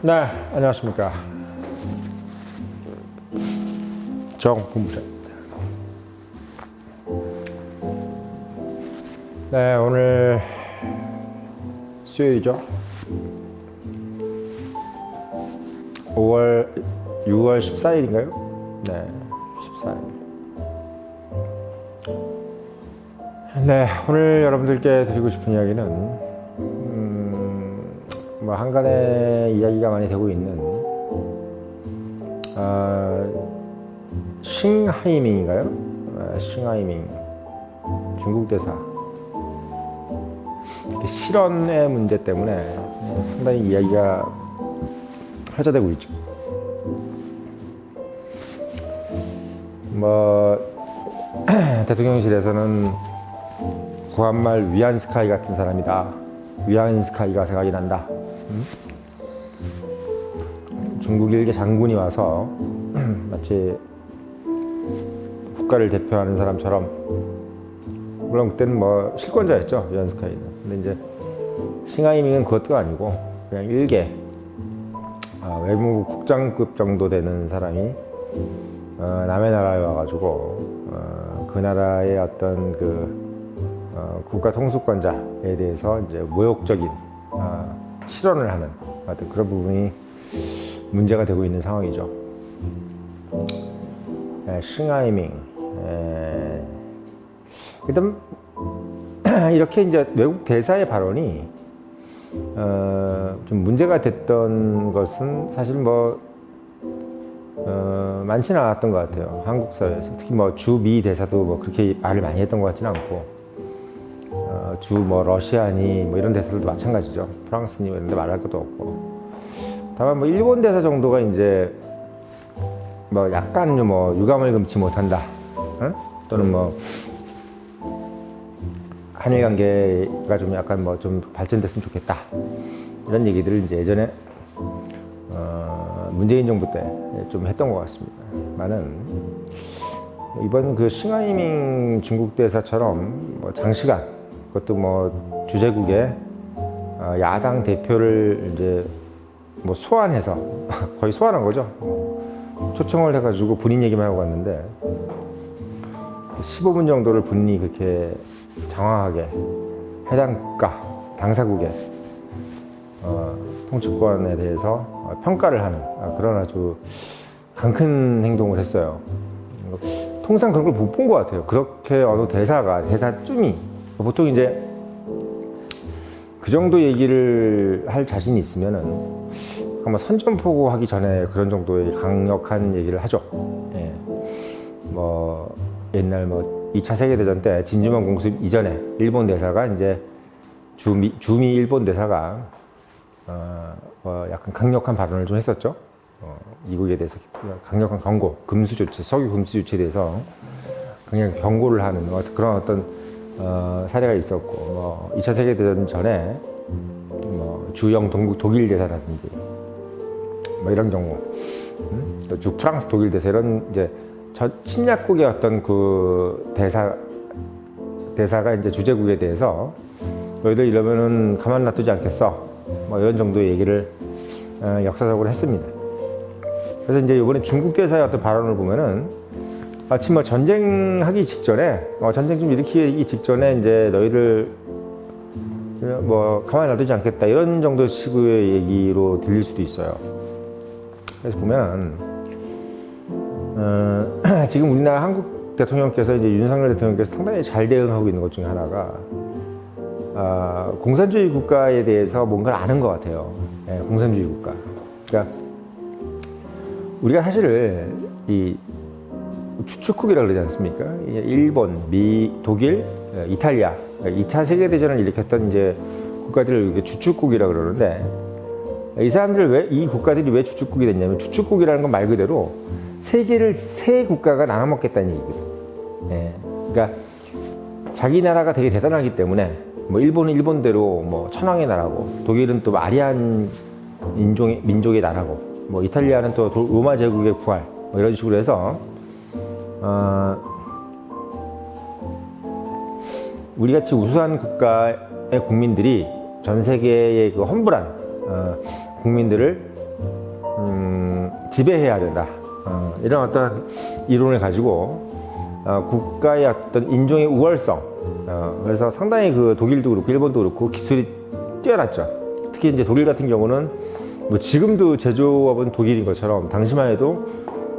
네, 안녕하십니까. 정본부장입니다. 네, 오늘 수요일이죠. 6월 14일인가요? 네, 14일. 네, 오늘 여러분들께 드리고 싶은 이야기는 뭐 한간에 이야기가 많이 되고 있는 싱하이밍인가요? 싱하이밍 중국 대사 실언의 문제 때문에 상당히 이야기가 회자되고 있죠. 뭐 대통령실에서는 구한말 위안스카이 같은 사람이다. 위안스카이가 생각이 난다. 중국 일개 장군이 와서 마치 국가를 대표하는 사람처럼, 물론 그때는 뭐 실권자였죠, 위안스카이는. 근데 이제 싱하이밍은 그것도 아니고 그냥 일개 외무부 국장급 정도 되는 사람이 남의 나라에 와가지고 그 나라의 어떤 국가 통수권자에 대해서 이제 모욕적인 실언을 하는 어떤 그런 부분이 문제가 되고 있는 상황이죠. 싱하이밍. 일단 이렇게 이제 외국 대사의 발언이 좀 문제가 됐던 것은 사실 뭐 많지는 않았던 것 같아요. 한국 사회에서. 특히 뭐 주미 대사도 뭐 그렇게 말을 많이 했던 것 같지는 않고, 주 뭐 러시아니 뭐 이런 대사들도 마찬가지죠. 프랑스니 뭐 이런 데 말할 것도 없고. 다만 뭐 일본 대사 정도가 이제 뭐 약간 뭐 유감을 금치 못한다. 또는 뭐 한일 관계가 좀 약간 뭐 좀 발전됐으면 좋겠다. 이런 얘기들을 이제 예전에 문재인 정부 때 좀 했던 것 같습니다. 많은 이번 그 싱하이밍 중국 대사처럼 뭐 장시간, 그것도 뭐 주재국의 야당 대표를 이제 뭐 소환해서 거의 소환한 거죠. 초청을 해가지고 본인 얘기만 하고 갔는데 15분 정도를 본인이 그렇게 장황하게 해당 국가 당사국의 통치권에 대해서 평가를 하는 그런 아주 강큰 행동을 했어요. 통상 그런 걸 못 본 것 같아요. 그렇게 어느 대사쯤이 보통 이제 그 정도 얘기를 할 자신이 있으면은 아마 선전포고 하기 전에 그런 정도의 강력한 얘기를 하죠. 예. 뭐 옛날 뭐 2차 세계대전 때 진주만 공습 이전에 일본 대사가 이제 주미 일본 대사가 약간 강력한 발언을 좀 했었죠. 미국에 대해서 강력한 경고, 금수 조치, 석유 금수 조치에 대해서 강력한 경고를 하는 그런 어떤 사례가 있었고, 뭐 2차 세계대전 전에 뭐 주영 동북 독일 대사라든지 뭐 이런 경우, 또 주 프랑스 독일 대사 이런 이제 친약국의 어떤 그 대사가 이제 주재국에 대해서 너희들 이러면은 가만 놔두지 않겠어. 뭐 이런 정도의 얘기를 역사적으로 했습니다. 그래서 이제 이번에 중국 대사의 어떤 발언을 보면은 마치 뭐 전쟁하기 직전에, 전쟁 좀 일으키기 직전에 이제 너희들 뭐 가만히 놔두지 않겠다 이런 정도 식의 얘기로 들릴 수도 있어요. 그래서 보면은 지금 우리나라 한국 대통령께서 이제 윤석열 대통령께서 상당히 잘 대응하고 있는 것 중에 하나가 공산주의 국가에 대해서 뭔가를 아는 것 같아요. 네, 공산주의 국가. 그러니까 우리가 사실은 이 주축국이라고 그러지 않습니까? 일본, 독일, 이탈리아, 2차 세계대전을 일으켰던 이제 국가들을 주축국이라고 그러는데, 이 국가들이 왜 주축국이 됐냐면, 주축국이라는 건 말 그대로 세계를 세 국가가 나눠 먹겠다는 얘기거든요. 네. 그러니까 자기 나라가 되게 대단하기 때문에, 뭐 일본은 일본대로 뭐 천황의 나라고, 독일은 또 아리안 민족의 나라고, 뭐 이탈리아는 또 로마 제국의 부활, 뭐 이런 식으로 해서 우리같이 우수한 국가의 국민들이 전 세계의 그 험불한 국민들을 지배해야 된다. 이런 어떤 이론을 가지고 국가의 어떤 인종의 우월성. 그래서 상당히 그 독일도 그렇고 일본도 그렇고 기술이 뛰어났죠. 특히 이제 독일 같은 경우는 뭐 지금도 제조업은 독일인 것처럼 당시만 해도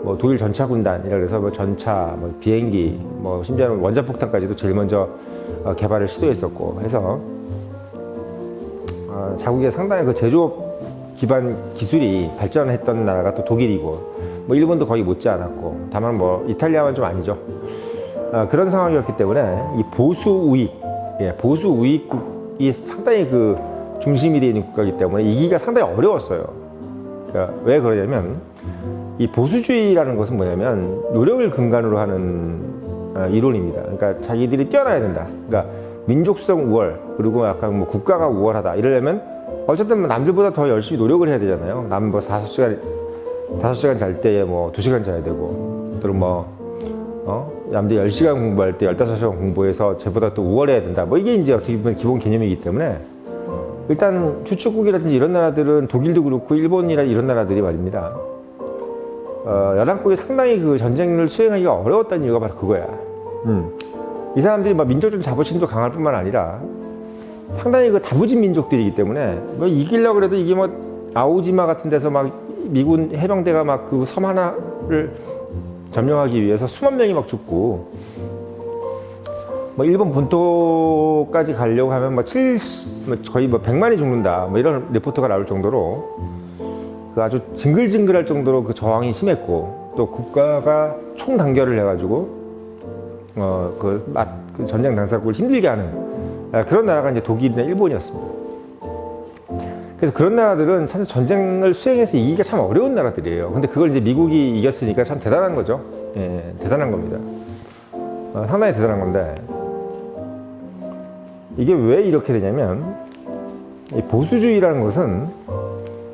뭐 독일 전차 군단이라 그래서 뭐 전차, 뭐 비행기, 뭐 심지어는 원자폭탄까지도 제일 먼저 개발을 시도했었고 해서 자국의 상당히 그 제조업 기반 기술이 발전했던 나라가 또 독일이고 뭐 일본도 거의 못지않았고 다만 뭐 이탈리아만 좀 아니죠. 그런 상황이었기 때문에 이 보수 우익, 보수 우익국이 상당히 그 중심이 되어 있는 국가이기 때문에 이기가 상당히 어려웠어요. 그러니까 왜 그러냐면 이 보수주의라는 것은 뭐냐면 노력을 근간으로 하는 이론입니다. 그러니까 자기들이 뛰어나야 된다. 그러니까 민족성 우월 그리고 약간 뭐 국가가 우월하다 이러려면 어쨌든 남들보다 더 열심히 노력을 해야 되잖아요. 남 뭐 5시간 잘 때에 뭐 2시간 자야 되고 또는 뭐 남들 10시간 공부할 때 15시간 공부해서 쟤보다 또 우월해야 된다. 뭐 이게 이제 어떻게 보면 기본 개념이기 때문에 일단 주축국이라든지 이런 나라들은 독일도 그렇고 일본이라 이런 나라들이 말입니다. 연합국이 상당히 그 전쟁을 수행하기가 어려웠다는 이유가 바로 그거야. 이 사람들이 막 민족적 자부심도 강할 뿐만 아니라 상당히 그 다부진 민족들이기 때문에 뭐 이기려고 그래도 이게 뭐 아오지마 같은 데서 막 미군 해병대가 막 그 섬 하나를 점령하기 위해서 수만 명이 막 죽고 뭐 일본 본토까지 가려고 하면 뭐 거의 뭐 100만이 죽는다 뭐 이런 리포트가 나올 정도로 그 아주 징글징글할 정도로 그 저항이 심했고 또 국가가 총단결을 해가지고 그 전쟁 당사국을 힘들게 하는 그런 나라가 이제 독일이나 일본이었습니다. 그래서 그런 나라들은 사실 전쟁을 수행해서 이기기가 참 어려운 나라들이에요. 근데 그걸 이제 미국이 이겼으니까 참 대단한 거죠. 예, 대단한 겁니다. 상당히 대단한 건데 이게 왜 이렇게 되냐면 이 보수주의라는 것은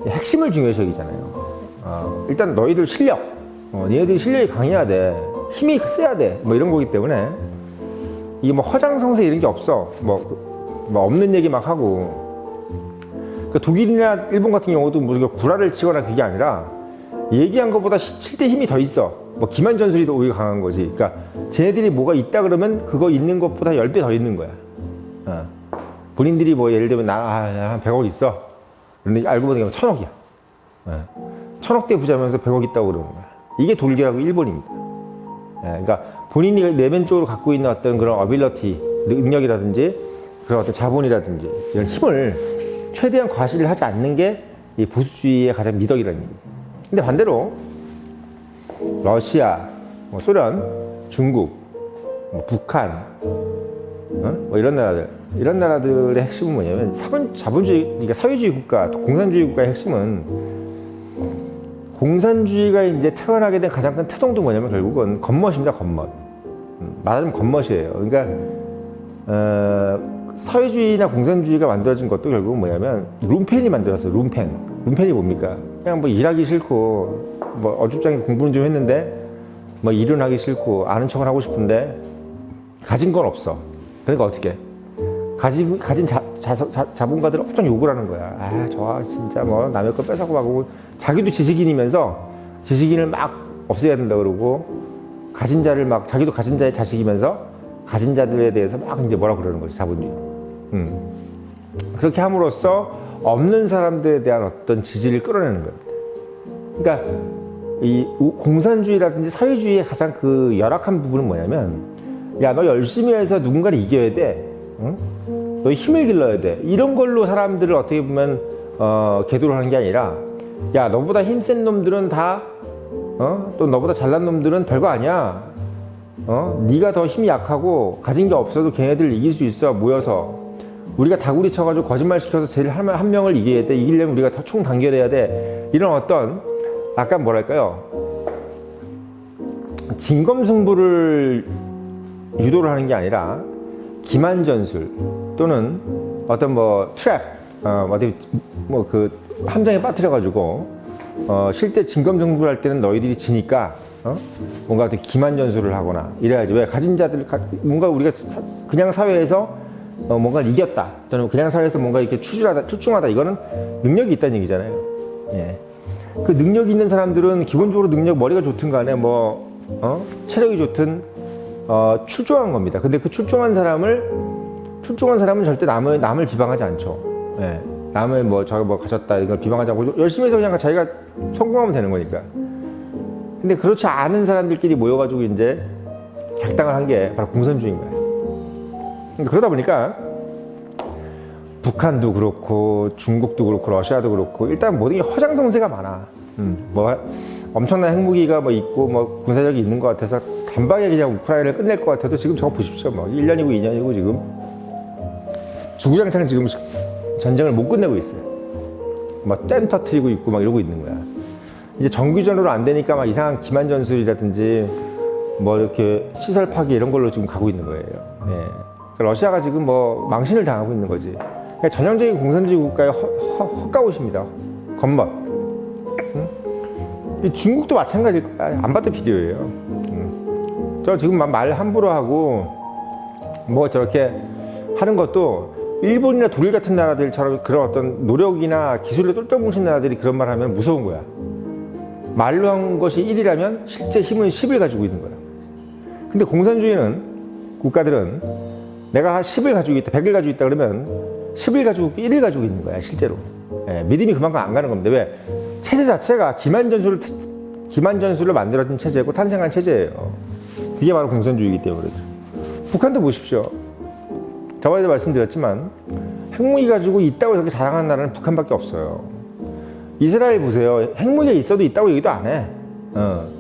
핵심을 중요시 여기잖아요. 일단 너희들 실력, 니네들이 실력이 강해야 돼, 힘이 세야 돼, 뭐 이런 거기 때문에 이게 뭐 허장성세 이런 게 없어. 뭐 없는 얘기 막 하고. 그러니까 독일이나 일본 같은 경우도 뭐 구라를 치거나 그게 아니라 얘기한 것보다 실제 힘이 더 있어. 뭐 기만전술이 더 오히려 강한 거지. 그러니까 쟤네들이 뭐가 있다 그러면 그거 있는 것보다 10배 더 있는 거야. 본인들이 뭐 예를 들면 한 100억 있어. 그런데 알고 보니까 1000억이야. 1000억대 부자면서 100억 있다고 그러는 거야. 이게 독일하고 일본입니다. 그러니까 본인이 내면적으로 갖고 있는 어떤 그런 어빌러티, 능력이라든지 그런 어떤 자본이라든지 이런 힘을 최대한 과시를 하지 않는 게 이 보수주의의 가장 미덕이라는 얘기죠. 근데 반대로 러시아, 뭐 소련, 중국, 뭐 북한, 뭐 이런 나라들의 핵심은 뭐냐면 자본주의, 그러니까 사회주의 국가, 공산주의 국가의 핵심은 공산주의가 이제 태어나게 된 가장 큰 태동도 뭐냐면 결국은 겉멋입니다, 겉멋. 말하자면 겉멋이에요. 그러니까 사회주의나 공산주의가 만들어진 것도 결국은 뭐냐면 룸펜이 만들었어요. 룸펜이 뭡니까? 그냥 뭐 일하기 싫고 뭐 어줍잖게 공부는 좀 했는데 뭐 일은 하기 싫고 아는 척을 하고 싶은데 가진 건 없어. 그러니까 어떻게? 가진 자본가들 엄청 욕을 하는 거야. 저 진짜 뭐 남의 거 뺏어고 하고 자기도 지식인이면서 지식인을 막 없애야 된다 그러고 가진 자를 막 자기도 가진 자의 자식이면서 가진 자들에 대해서 막 이제 뭐라 그러는 거지, 자본주의. 그렇게 함으로써 없는 사람들에 대한 어떤 지지를 끌어내는 겁니다. 그러니까 이 공산주의라든지 사회주의의 가장 그 열악한 부분은 뭐냐면 야, 너 열심히 해서 누군가를 이겨야 돼. 응? 너 힘을 길러야 돼. 이런 걸로 사람들을 어떻게 보면 계도를 하는 게 아니라 야, 너보다 힘센 놈들은 다 또 너보다 잘난 놈들은 별거 아니야. 네가 더 힘이 약하고 가진 게 없어도 걔네들 이길 수 있어. 모여서 우리가 다구리 쳐가지고 거짓말 시켜서 제일 한 명을 이겨야 돼. 이기려면 우리가 더 총 단결해야 돼. 이런 어떤 약간 뭐랄까요, 진검승부를 유도를 하는 게 아니라 기만전술 또는 어떤 뭐 트랩, 어디 뭐 그 함정에 빠뜨려가지고 실제 진검승부를 할 때는 너희들이 지니까 뭔가 어떤 기만전술을 하거나 이래야지. 왜 가진 자들 뭔가 우리가 그냥 사회에서 뭔가 이겼다 또는 그냥 사회에서 뭔가 이렇게 추중하다 이거는 능력이 있다는 얘기잖아요. 예. 그 능력이 있는 사람들은 기본적으로 머리가 좋든 간에 체력이 좋든 출중한 겁니다. 근데 그 출중한 사람은 절대 남을 비방하지 않죠. 예. 남을 저가 가졌다 이걸 비방하지 않고 열심히 해서 그냥 자기가 성공하면 되는 거니까. 근데 그렇지 않은 사람들끼리 모여가지고 이제 작당을 한 게 바로 공산주의인 거예요. 그러다 보니까 북한도 그렇고 중국도 그렇고 러시아도 그렇고 일단 모든 게 허장성세가 많아. 엄청난 핵무기가 있고 군사력이 있는 것 같아서 단박에 그냥 우크라이나를 끝낼 것 같아도 지금 저거 보십시오. 1년이고 2년이고 지금 주구장창 지금 전쟁을 못 끝내고 있어요. 댐 터트리고 있고 이러고 있는 거야. 이제 정규전으로 안 되니까 이상한 기만 전술이라든지 이렇게 시설 파괴 이런 걸로 지금 가고 있는 거예요. 예. 러시아가 지금 망신을 당하고 있는 거지. 그러니까 전형적인 공산주의 국가의 헛가옷입니다. 겉멋. 응? 중국도 마찬가지일 거야. 안 봤던 비디오예요. 저 지금 말 함부로 하고 저렇게 하는 것도 일본이나 독일 같은 나라들처럼 그런 어떤 노력이나 기술로 똘똘뭉친 나라들이 그런 말 하면 무서운 거야. 말로 한 것이 1이라면 실제 힘은 10을 가지고 있는 거야. 근데 공산주의는 국가들은 내가 10을 가지고 있다, 100을 가지고 있다 그러면 10을 가지고 1을 가지고 있는 거야, 실제로. 예, 믿음이 그만큼 안 가는 겁니다. 왜? 체제 자체가 기만 전술로 만들어진 체제고 탄생한 체제예요. 이게 바로 공산주의이기 때문에 그렇죠. 북한도 보십시오. 저번에도 말씀드렸지만 핵무기 가지고 있다고 저렇게 자랑하는 나라는 북한밖에 없어요. 이스라엘 보세요. 핵무기가 있어도 있다고 얘기도 안 해.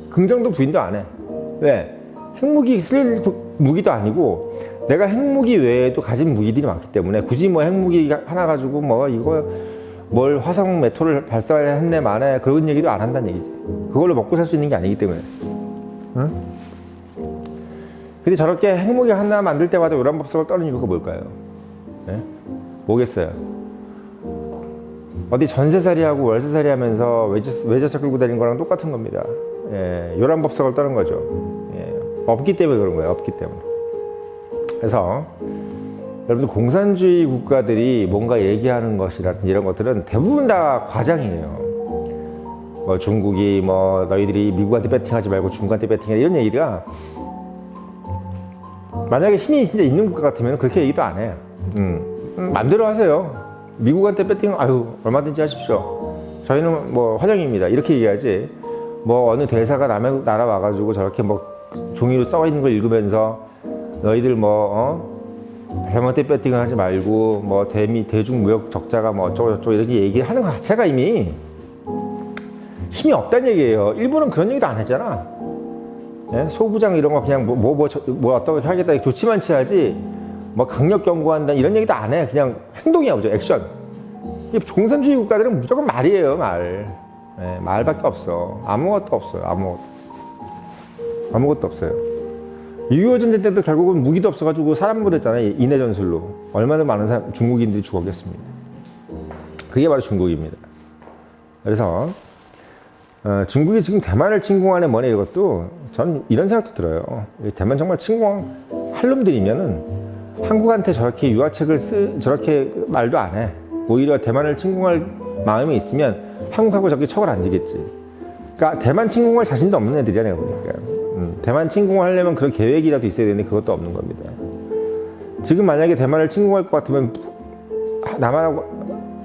긍정도 부인도 안 해. 왜? 핵무기 쓸 무기도 아니고 내가 핵무기 외에도 가진 무기들이 많기 때문에 굳이 핵무기 하나 가지고 뭘 화성 메토를 발사했네 만에 그런 얘기도 안 한다는 얘기지. 그걸로 먹고 살 수 있는 게 아니기 때문에. 응? 근데 저렇게 핵무기 하나 만들 때마다 요란법석을 떠는 이유가 뭘까요? 네? 뭐겠어요? 어디 전세살이하고 월세살이 하면서 외제차 끌고 다니는 거랑 똑같은 겁니다. 예, 요란법석을 떠는 거죠. 예, 없기 때문에 그런 거예요. 없기 때문에. 그래서 여러분들 공산주의 국가들이 뭔가 얘기하는 것이라든지 이런 것들은 대부분 다 과장이에요. 중국이 너희들이 미국한테 배팅하지 말고 중국한테 배팅해 이런 얘기가 만약에 힘이 진짜 있는 국가 같으면 그렇게 얘기도 안 해요. 맘대로 하세요. 미국한테 배팅 얼마든지 하십시오. 저희는 화정입니다. 이렇게 얘기하지. 어느 대사가 남의 나라 와가지고 저렇게 종이로 써 있는 걸 읽으면서 너희들 잘못된 배팅을 하지 말고 대중 무역 적자가 어쩌고 이렇게 얘기하는 것 자체가 이미 힘이 없다는 얘기예요. 일본은 그런 얘기도 안 했잖아. 예? 소부장 이런 거 그냥 어떻게 하겠다 좋지만치 하지 강력 경고한다 이런 얘기도 안 해. 그냥 행동이야, 그죠? 액션. 공산주의 국가들은 무조건 말이에요, 말. 예, 말밖에 없어. 아무것도 없어요. 아무것도 없어요. 6.25 전쟁 때도 결국은 무기도 없어가지고 사람 보냈잖아요. 인해 전술로. 얼마나 많은 중국인들이 죽었겠습니까? 그게 바로 중국입니다. 그래서 중국이 지금 대만을 침공하는 뭐냐 이것도 전 이런 생각도 들어요. 대만 정말 침공할 놈들이면은 한국한테 저렇게 유화책을 저렇게 말도 안 해. 오히려 대만을 침공할 마음이 있으면 한국하고 저렇게 척을 안 지겠지. 그러니까 대만 침공할 자신도 없는 애들이야, 내가 보니까. 대만 침공을 하려면 그런 계획이라도 있어야 되는데 그것도 없는 겁니다. 지금 만약에 대만을 침공할 것 같으면 남한하고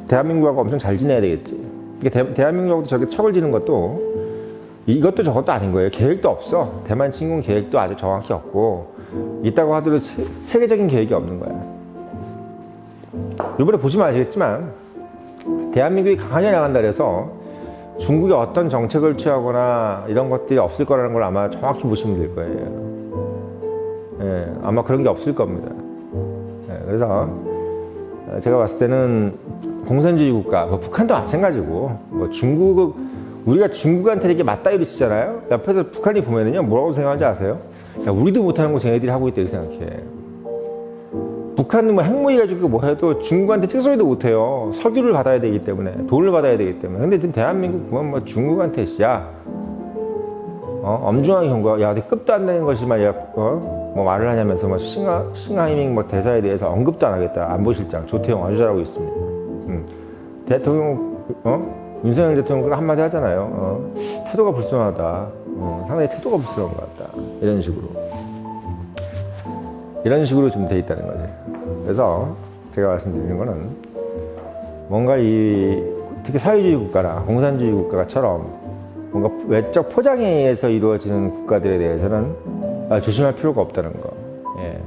대한민국하고 엄청 잘 지내야 되겠지. 그러니까 대한민국하고도 저렇게 척을 지는 것도 이것도 저것도 아닌 거예요. 계획도 없어. 대만 침공 계획도 아주 정확히 없고 있다고 하더라도 체계적인 계획이 없는 거야. 이번에 보시면 아시겠지만 대한민국이 강하게 나간다 그래서 중국이 어떤 정책을 취하거나 이런 것들이 없을 거라는 걸 아마 정확히 보시면 될 거예요. 예, 아마 그런 게 없을 겁니다. 예, 그래서 제가 봤을 때는 공산주의 국가, 북한도 마찬가지고 우리가 중국한테 이렇게 맞다이로 치잖아요. 옆에서 북한이 보면은요 뭐라고 생각하는지 아세요? 야, 우리도 못하는 거 쟤네들이 하고 있다 이렇게 생각해. 북한은 핵무기 가지고 해도 중국한테 찍소리도 못해요. 석유를 받아야 되기 때문에, 돈을 받아야 되기 때문에. 근데 지금 대한민국 보면 중국한테 엄중하게 경고, 야, 급도 안 되는 것이 말을 하냐면서 싱하이밍 대사에 대해서 언급도 안 하겠다. 안보실장 조태용 아주 잘하고 있습니다. 대통령 윤석열 대통령도 한마디 하잖아요. 태도가 불순하다. 상당히 태도가 불순한 것 같다. 이런 식으로 좀 돼 있다는 거죠. 그래서 제가 말씀드리는 거는 뭔가 특히 사회주의 국가나 공산주의 국가처럼 뭔가 외적 포장에 의해서 이루어지는 국가들에 대해서는 조심할 필요가 없다는 거. 예.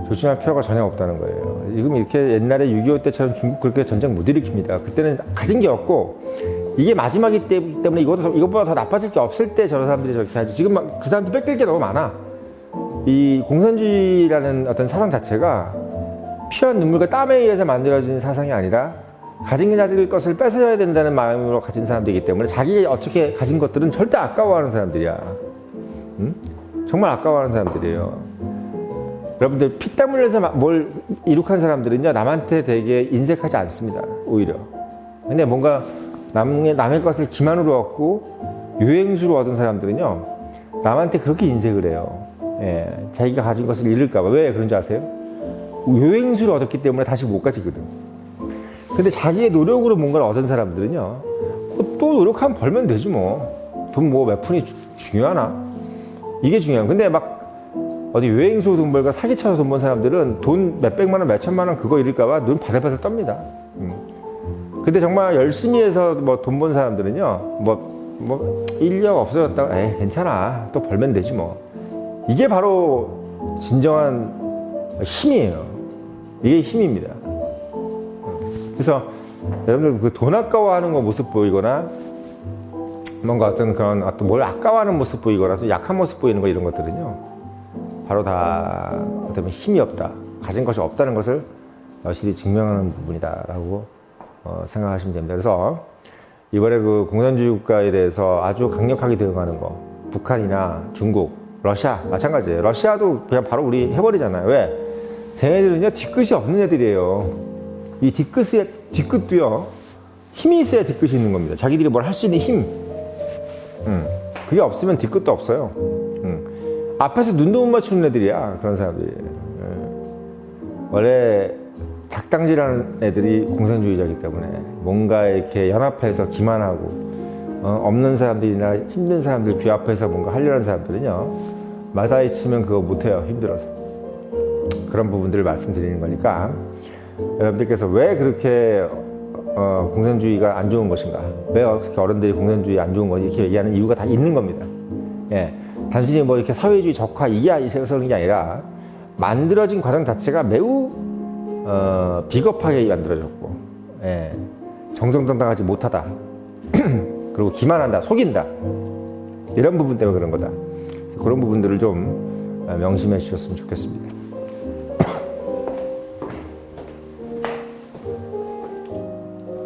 조심할 필요가 전혀 없다는 거예요. 지금 이렇게 옛날에 6.25 때처럼 중국 그렇게 전쟁 못 일으킵니다. 그때는 가진 게 없고 이게 마지막이기 때문에 이것보다 더 나빠질 게 없을 때 저런 사람들이 저렇게 하지. 지금 그 사람들 뺏길 게 너무 많아. 이 공산주의라는 어떤 사상 자체가 피와 눈물과 땀에 의해서 만들어진 사상이 아니라 가진 것을 뺏어야 된다는 마음으로 가진 사람들이기 때문에 자기 어떻게 가진 것들은 절대 아까워하는 사람들이야. 응? 정말 아까워하는 사람들이에요. 여러분들 피땀 흘려서 뭘 이룩한 사람들은요 남한테 되게 인색하지 않습니다. 오히려. 근데 뭔가 남의 것을 기만으로 얻고 유행수로 얻은 사람들은요 남한테 그렇게 인색을 해요. 예, 자기가 가진 것을 잃을까 봐. 왜 그런지 아세요? 유행수를 얻었기 때문에 다시 못 가지거든. 근데 자기의 노력으로 뭔가를 얻은 사람들은요 또 노력하면 벌면 되지 뭐. 돈 뭐 몇 푼이 중요하나? 이게 중요한. 근데 막 어디 여행수 돈 벌고 사기쳐서 돈 번 사람들은 돈 몇백만 원, 몇천만 원 그거 잃을까봐 눈 바들바들 떱니다. 근데 정말 열심히 해서 뭐 돈 번 사람들은요, 인력 없어졌다가, 에이, 괜찮아. 또 벌면 되지 뭐. 이게 바로 진정한 힘이에요. 이게 힘입니다. 그래서 여러분들 그 돈 아까워하는 거 모습 보이거나 뭔가 뭘 아까워하는 모습 보이거나 또 약한 모습 보이는 거 이런 것들은요. 바로 다 어쩌면 힘이 없다, 가진 것이 없다는 것을 여실히 증명하는 부분이다라고 생각하시면 됩니다. 그래서 이번에 그 공산주의 국가에 대해서 아주 강력하게 대응하는 거, 북한이나 중국, 러시아 마찬가지예요. 러시아도 그냥 바로 우리 해버리잖아요. 왜? 쟤네들은요 뒤끝이 없는 애들이에요. 이 뒤끝도요 힘이 있어야 뒤끝이 있는 겁니다. 자기들이 뭘 할 수 있는 힘. 그게 없으면 뒤끝도 없어요. 앞에서 눈도 못 맞추는 애들이야. 그런 사람들이. 원래 작당질하는 애들이 공산주의자이기 때문에 뭔가 이렇게 연합해서 기만하고 없는 사람들이나 힘든 사람들 귀 앞에서 뭔가 하려는 사람들은요 마다이 치면 그거 못해요. 힘들어서. 그런 부분들을 말씀드리는 거니까 여러분들께서 왜 그렇게 공산주의가 안 좋은 것인가, 왜 그렇게 어른들이 공산주의 안 좋은 거지 이렇게 얘기하는 이유가 다 있는 겁니다. 예. 단순히 뭐 이렇게 사회주의 적화 이게 있어서 그런 게 아니라 만들어진 과정 자체가 매우 비겁하게 만들어졌고, 예, 정정당당하지 못하다. 그리고 기만한다, 속인다, 이런 부분 때문에 그런 거다. 그런 부분들을 좀 명심해 주셨으면 좋겠습니다.